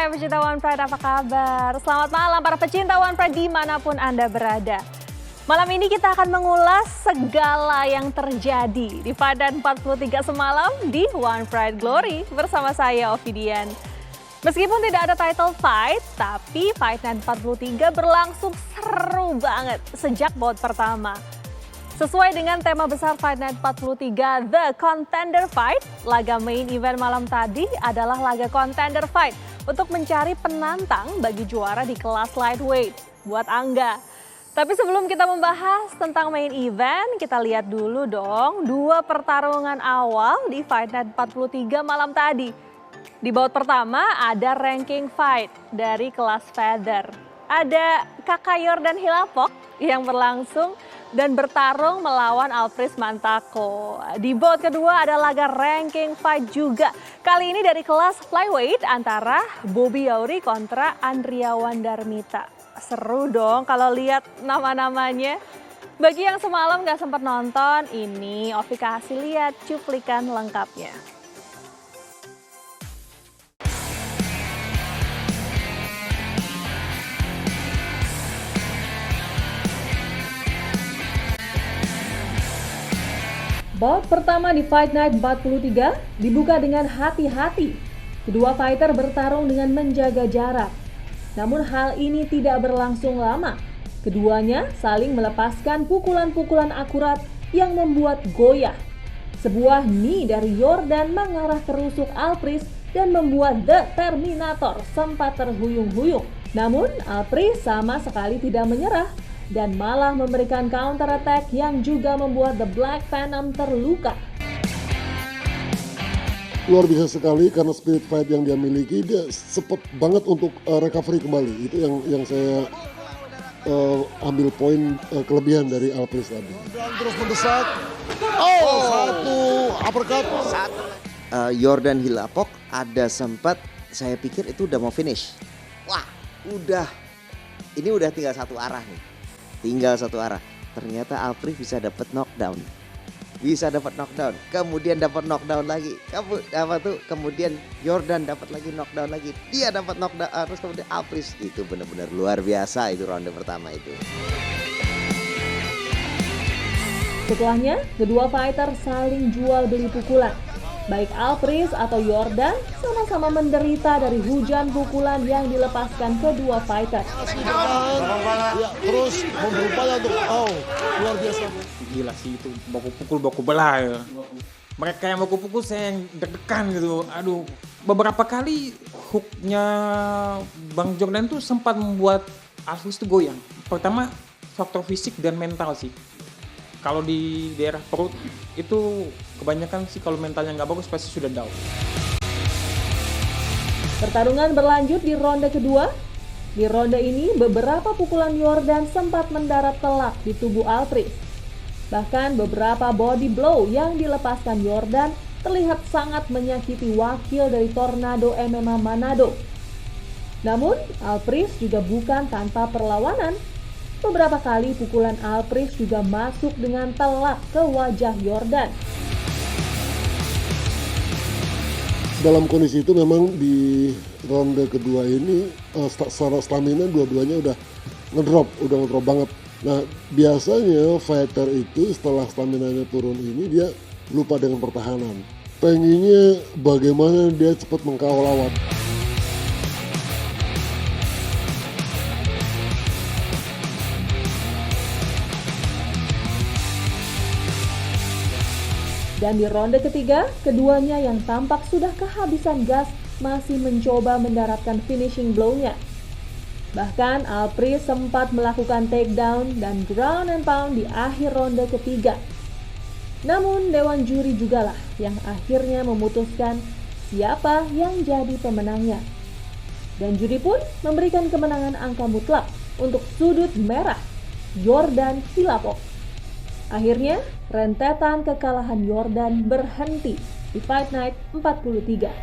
Hai pecinta One Pride, apa kabar? Selamat malam para pecinta One Pride dimanapun Anda berada. Malam ini kita akan mengulas segala yang terjadi di Fight Night 43 semalam di One Pride Glory bersama saya Ovidian. Meskipun tidak ada title fight, tapi Fight Night 43 berlangsung seru banget sejak baut pertama. Sesuai dengan tema besar Fight Night 43, The Contender Fight, laga main event malam tadi adalah laga Contender Fight untuk mencari penantang bagi juara di kelas lightweight buat Angga. Tapi sebelum kita membahas tentang main event, kita lihat dulu dong dua pertarungan awal di Fight Night 43 malam tadi. Di baut pertama ada ranking fight dari kelas feather. Ada Kakak Yordan Hilapok yang berlangsung dan bertarung melawan Alpris Mantako. Di baut kedua ada laga ranking fight juga. Kali ini dari kelas flyweight antara Bobby Yauri kontra Andriawan Darmita. Seru dong kalau lihat nama-namanya. Bagi yang semalam gak sempat nonton, ini Ovi kasih lihat cuplikan lengkapnya. Baut pertama di Fight Night 43 dibuka dengan hati-hati. Kedua fighter bertarung dengan menjaga jarak. Namun hal ini tidak berlangsung lama. Keduanya saling melepaskan pukulan-pukulan akurat yang membuat goyah. Sebuah knee dari Yordan mengarah ke rusuk Alpris dan membuat The Terminator sempat terhuyung-huyung. Namun Alpris sama sekali tidak menyerah dan malah memberikan counter attack yang juga membuat The Black Phantom terluka. Luar biasa sekali karena spirit fight yang dia miliki, dia cepat banget untuk recovery kembali. Itu yang saya ambil poin kelebihan dari Alpris tadi. Dan terus mendesak. Satu uppercut. Yordan Hilapok ada sempat, saya pikir itu udah mau finish. Wah, udah. Ini udah tinggal satu arah nih. Tinggal satu arah. Ternyata Alpris bisa dapat knockdown. Kemudian dapat knockdown lagi. Kemudian Yordan dapat lagi knockdown lagi. Dia dapat knockdown terus kemudian Alpris. Itu benar-benar luar biasa itu ronde pertama itu. Setelahnya, kedua fighter saling jual beli pukulan. Baik Alpris atau Yordan sama-sama menderita dari hujan pukulan yang dilepaskan kedua fighter. Ya, terus berupaya untuk luar biasa. Gila sih itu baku belah ya. Mereka yang baku pukul saya yang deg-degan gitu. Aduh, beberapa kali hooknya Bang Jordan tuh sempat membuat Alpris tuh goyang. Pertama faktor fisik dan mental sih. Kalau di daerah perut itu kebanyakan sih kalau mentalnya nggak bagus pasti sudah down. Pertarungan berlanjut di ronde kedua. Di ronde ini beberapa pukulan Yordan sempat mendarat telak di tubuh Alpris. Bahkan beberapa body blow yang dilepaskan Yordan terlihat sangat menyakiti wakil dari Tornado MMA Manado. Namun Alpris juga bukan tanpa perlawanan. Beberapa kali pukulan Alpris juga masuk dengan telak ke wajah Yordan. Dalam kondisi itu memang di ronde kedua ini secara stamina dua-duanya udah ngedrop banget. Nah biasanya fighter itu setelah staminanya turun ini dia lupa dengan pertahanan. Pengennya bagaimana dia cepat mengkawal lawan. Dan di ronde ketiga, keduanya yang tampak sudah kehabisan gas masih mencoba mendaratkan finishing blow-nya. Bahkan Alpris sempat melakukan takedown dan ground and pound di akhir ronde ketiga. Namun Dewan Juri jugalah yang akhirnya memutuskan siapa yang jadi pemenangnya. Dan juri pun memberikan kemenangan angka mutlak untuk sudut merah Yordan Hilapok. Akhirnya, rentetan kekalahan Yordan berhenti di Fight Night 43.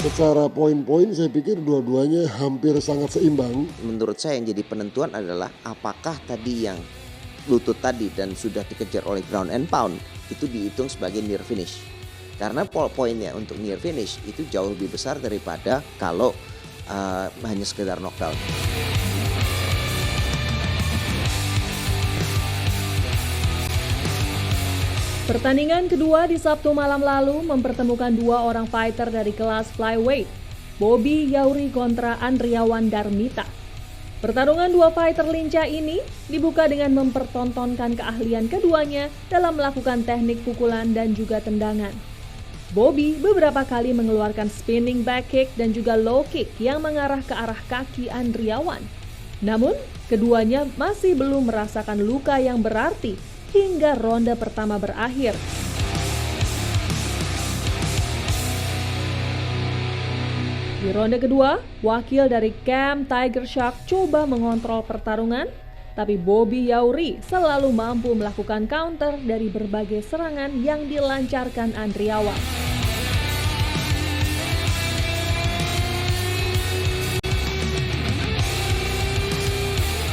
Secara poin-poin saya pikir dua-duanya hampir sangat seimbang. Menurut saya yang jadi penentuan adalah apakah tadi yang lutut tadi dan sudah dikejar oleh ground and pound itu dihitung sebagai near finish. Karena poinnya untuk near finish itu jauh lebih besar daripada kalau hanya sekedar knockdown. Pertandingan kedua di Sabtu malam lalu mempertemukan dua orang fighter dari kelas flyweight, Bobby Yauri kontra Andriawan Darmita. Pertarungan dua fighter lincah ini dibuka dengan mempertontonkan keahlian keduanya dalam melakukan teknik pukulan dan juga tendangan. Bobby beberapa kali mengeluarkan spinning back kick dan juga low kick yang mengarah ke arah kaki Andriawan. Namun, keduanya masih belum merasakan luka yang berarti hingga ronde pertama berakhir. Di ronde kedua, wakil dari camp Tiger Shark coba mengontrol pertarungan, tapi Bobby Yauri selalu mampu melakukan counter dari berbagai serangan yang dilancarkan Andriawan.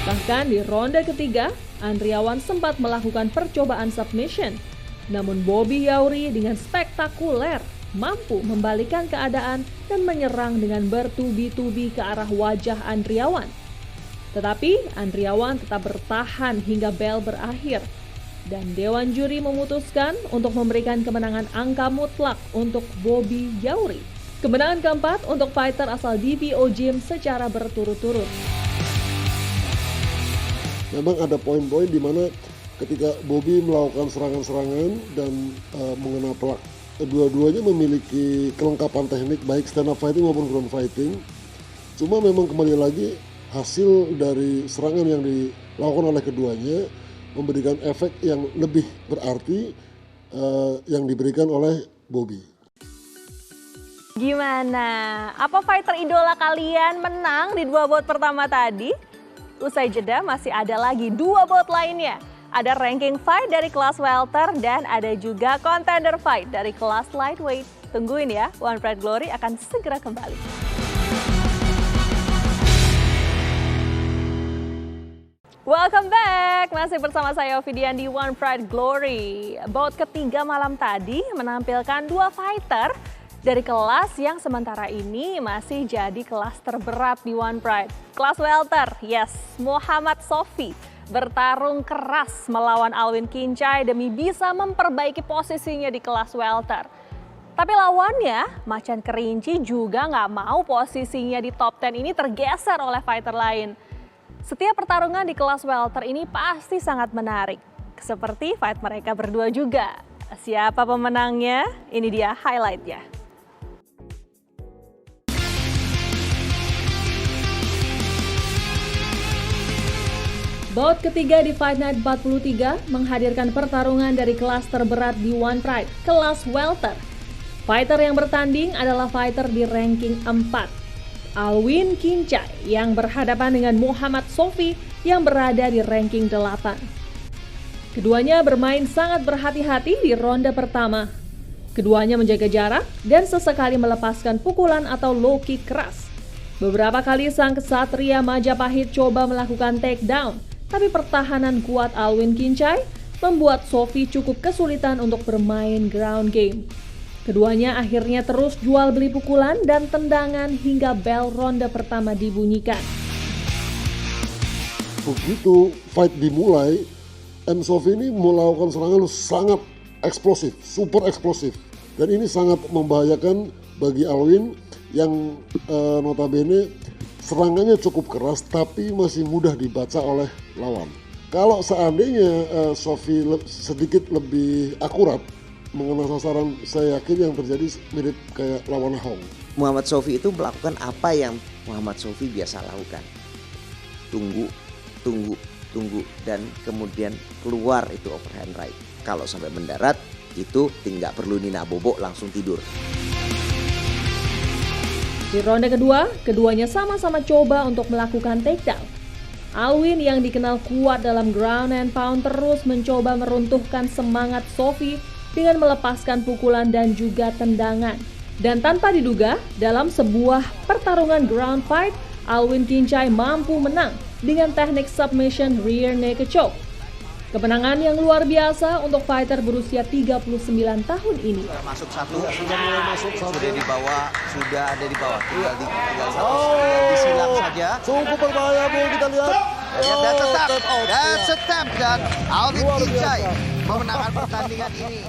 Bahkan di ronde ketiga, Andriawan sempat melakukan percobaan submission. Namun Bobby Yauri dengan spektakuler mampu membalikkan keadaan dan menyerang dengan bertubi-tubi ke arah wajah Andriawan. Tetapi Andriawan tetap bertahan hingga bel berakhir. Dan Dewan Juri memutuskan untuk memberikan kemenangan angka mutlak untuk Bobby Yauri. Kemenangan keempat untuk fighter asal DPO Gym secara berturut-turut. Memang ada poin-poin di mana ketika Bobby melakukan serangan-serangan dan mengenai pelak, dua-duanya memiliki kelengkapan teknik baik stand up fighting maupun ground fighting. Cuma memang kembali lagi hasil dari serangan yang dilakukan oleh keduanya memberikan efek yang lebih berarti yang diberikan oleh Bobby. Gimana? Apa fighter idola kalian menang di dua bout pertama tadi? Usai jeda masih ada lagi dua bout lainnya. Ada ranking fight dari kelas welter dan ada juga contender fight dari kelas lightweight. Tungguin ya, One Pride Glory akan segera kembali. Welcome back, masih bersama saya Ovidian di One Pride Glory. Bout ketiga malam tadi menampilkan dua fighter dari kelas yang sementara ini masih jadi kelas terberat di One Pride. Kelas welter, yes, Muhammad Sofi bertarung keras melawan Alwin Kincai demi bisa memperbaiki posisinya di kelas welter. Tapi lawannya, Macan Kerinci juga nggak mau posisinya di top 10 ini tergeser oleh fighter lain. Setiap pertarungan di kelas welter ini pasti sangat menarik. Seperti fight mereka berdua juga. Siapa pemenangnya? Ini dia highlight-nya. Bout ketiga di Fight Night 43 menghadirkan pertarungan dari kelas terberat di One Pride, kelas welter. Fighter yang bertanding adalah fighter di ranking 4. Alwin Kincai yang berhadapan dengan Muhammad Sofi yang berada di ranking 8. Keduanya bermain sangat berhati-hati di ronde pertama. Keduanya menjaga jarak dan sesekali melepaskan pukulan atau low kick keras. Beberapa kali sang kesatria Majapahit coba melakukan takedown, tapi pertahanan kuat Alwin Kincai membuat Sofi cukup kesulitan untuk bermain ground game. Keduanya akhirnya terus jual beli pukulan dan tendangan hingga bel ronde pertama dibunyikan. Begitu fight dimulai, M. Sofi ini melakukan serangan sangat eksplosif, super eksplosif. Dan ini sangat membahayakan bagi Alwin yang notabene serangannya cukup keras tapi masih mudah dibaca oleh lawan. Kalau seandainya Sofi sedikit lebih akurat mengenai sasaran, saya yakin yang terjadi mirip kayak lawan Hong. Muhammad Sofi itu melakukan apa yang Muhammad Sofi biasa lakukan. Tunggu dan kemudian keluar itu overhand right. Kalau sampai mendarat itu tinggal perlu Nina Bobo langsung tidur. Di ronde kedua, keduanya sama-sama coba untuk melakukan takedown. Alwin yang dikenal kuat dalam ground and pound terus mencoba meruntuhkan semangat Sofi dengan melepaskan pukulan dan juga tendangan. Dan tanpa diduga, dalam sebuah pertarungan ground fight, Alwin Kincai mampu menang dengan teknik submission rear naked choke. Kemenangan yang luar biasa untuk fighter berusia 39 tahun ini. Masuk satu, Sudah mulai masuk satu. sudah ada di bawah. Tinggal satu, disilang saja. Cukup berbahaya, Bung. Kita lihat. That's a tap dan Alvin Luar Kincai biasa. memenangkan pertandingan ini.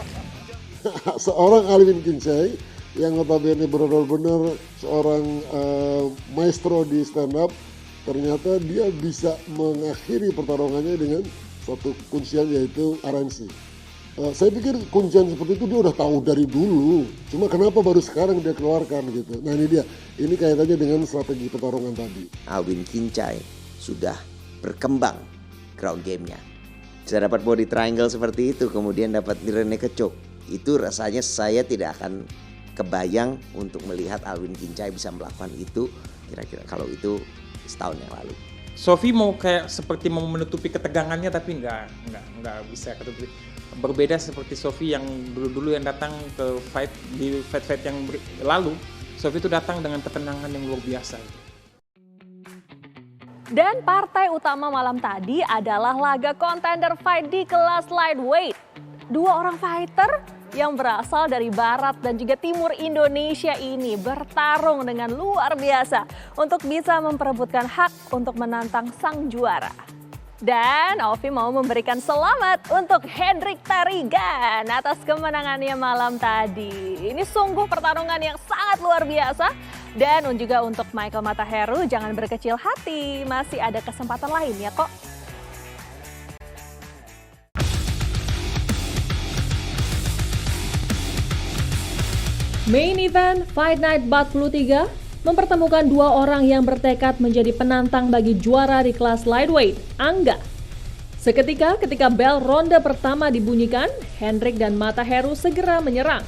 Seorang Alvin Kincai yang notabene benar-benar seorang maestro di stand up, ternyata dia bisa mengakhiri pertarungannya dengan satu kuncian yaitu RNC. Saya pikir kuncian seperti itu dia udah tahu dari dulu, cuma kenapa baru sekarang dia keluarkan gitu. Nah ini dia, ini kaitannya dengan strategi pertarungan tadi. Alvin Kincai sudah berkembang ground gamenya. Bisa dapat body triangle seperti itu, kemudian dapat rear naked choke. Itu rasanya saya tidak akan kebayang untuk melihat Alvin Kincai bisa melakukan itu kira-kira kalau itu setahun yang lalu. Sophie mau kayak seperti mau menutupi ketegangannya tapi nggak bisa ketutupi. Berbeda seperti Sophie yang dulu yang datang ke fight di fight yang lalu. Sophie itu datang dengan ketenangan yang luar biasa. Dan partai utama malam tadi adalah laga contender fight di kelas lightweight. Dua orang fighter yang berasal dari barat dan juga timur Indonesia ini bertarung dengan luar biasa untuk bisa memperebutkan hak untuk menantang sang juara. Dan Ovi mau memberikan selamat untuk Hendrik Tarigan atas kemenangannya malam tadi. Ini sungguh pertarungan yang sangat luar biasa. Dan juga untuk Michael Mataheru, jangan berkecil hati, masih ada kesempatan lainnya kok. Main event Fight Night 43 mempertemukan dua orang yang bertekad menjadi penantang bagi juara di kelas lightweight, Angga. Seketika ketika bel ronde pertama dibunyikan, Hendrik dan Mataheru segera menyerang.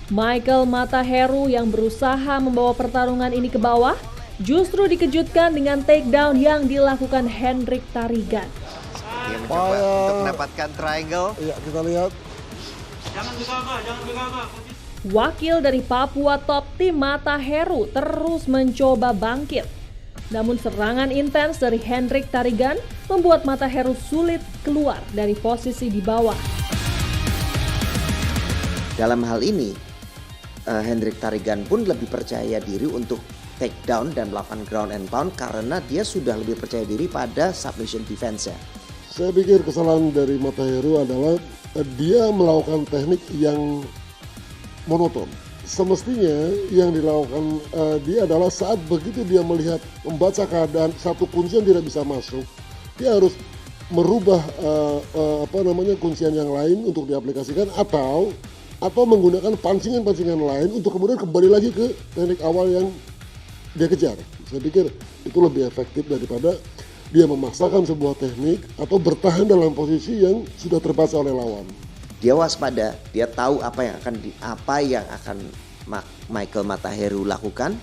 Michael Mataheru yang berusaha membawa pertarungan ini ke bawah, justru dikejutkan dengan takedown yang dilakukan Hendrik Tarigan. Dia mencoba untuk mendapatkan triangle. Iya, kita lihat. Wakil dari Papua Top Team Mataheru terus mencoba bangkit. Namun serangan intens dari Hendrik Tarigan membuat Mataheru sulit keluar dari posisi di bawah. Dalam hal ini, Hendrik Tarigan pun lebih percaya diri untuk take down dan melakukan ground and pound karena dia sudah lebih percaya diri pada submission defense-nya. Saya pikir kesalahan dari Mataheru adalah dia melakukan teknik yang monoton. Semestinya yang dilakukan dia adalah saat begitu dia melihat membaca keadaan satu kuncian tidak bisa masuk, dia harus merubah kuncian yang lain untuk diaplikasikan atau menggunakan pancingan-pancingan lain untuk kemudian kembali lagi ke teknik awal yang dia kejar. Saya pikir itu lebih efektif daripada dia memaksakan sebuah teknik atau bertahan dalam posisi yang sudah terbaca oleh lawan. Dia waspada, dia tahu apa yang akan Michael Mataheru lakukan,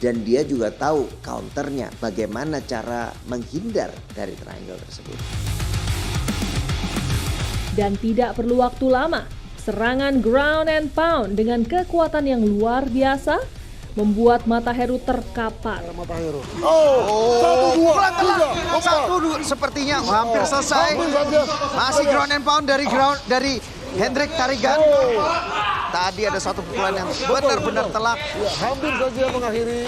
dan dia juga tahu counternya, bagaimana cara menghindar dari triangle tersebut. Dan tidak perlu waktu lama, serangan ground and pound dengan kekuatan yang luar biasa membuat Mataheru terkapar. Mataheru. Oh, 1-2 sepertinya hampir selesai. Masih ground and pound dari Hendrik Tarigan. Tadi ada satu pukulan yang benar-benar telak. Ya, hampir saja mengakhiri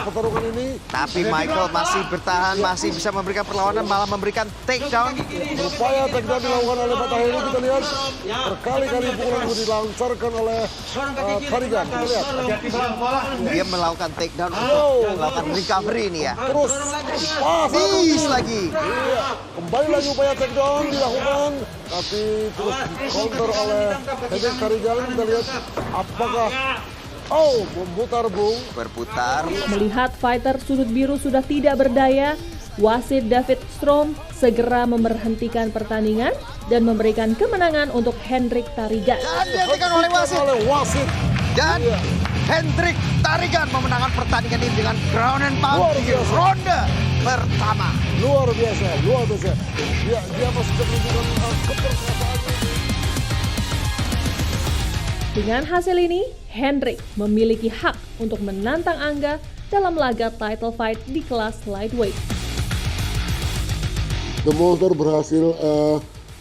pertarungan ini. Tapi Michael masih bertahan, masih bisa memberikan perlawanan, malah memberikan takedown. Upaya takedown dilakukan oleh Mataheru, kita lihat. Berkali-kali pukulan itu dilancarkan oleh Tarigan. Kita lihat. Dia melakukan takedown untuk melakukan recovery ini ya. Terus. Lagi. Iya. Kembali lagi upaya takedown dilakukan. Tapi terus counter oleh Hendrik Tarigan. Kita lihat apakah memutar, Bung. Berputar. Melihat fighter sudut biru sudah tidak berdaya, wasit David Strom segera memberhentikan pertandingan dan memberikan kemenangan untuk Hendrik Tarigan. Dan dihentikan oleh wasit. Dan Hendrik Tarigan memenangkan pertandingan ini dengan ground and pound di ronde pertama. Luar biasa. Dia masih menunjukkan keperkasaannya. Dengan hasil ini, Hendrik memiliki hak untuk menantang Angga dalam laga title fight di kelas lightweight. The Monster berhasil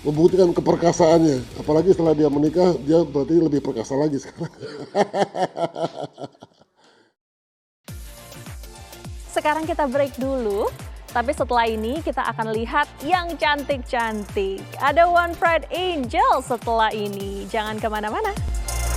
membuktikan keperkasaannya. Apalagi setelah dia menikah, dia berarti lebih perkasa lagi sekarang. Sekarang kita break dulu. Tapi setelah ini kita akan lihat yang cantik-cantik. Ada One Pride Angel setelah ini. Jangan kemana-mana.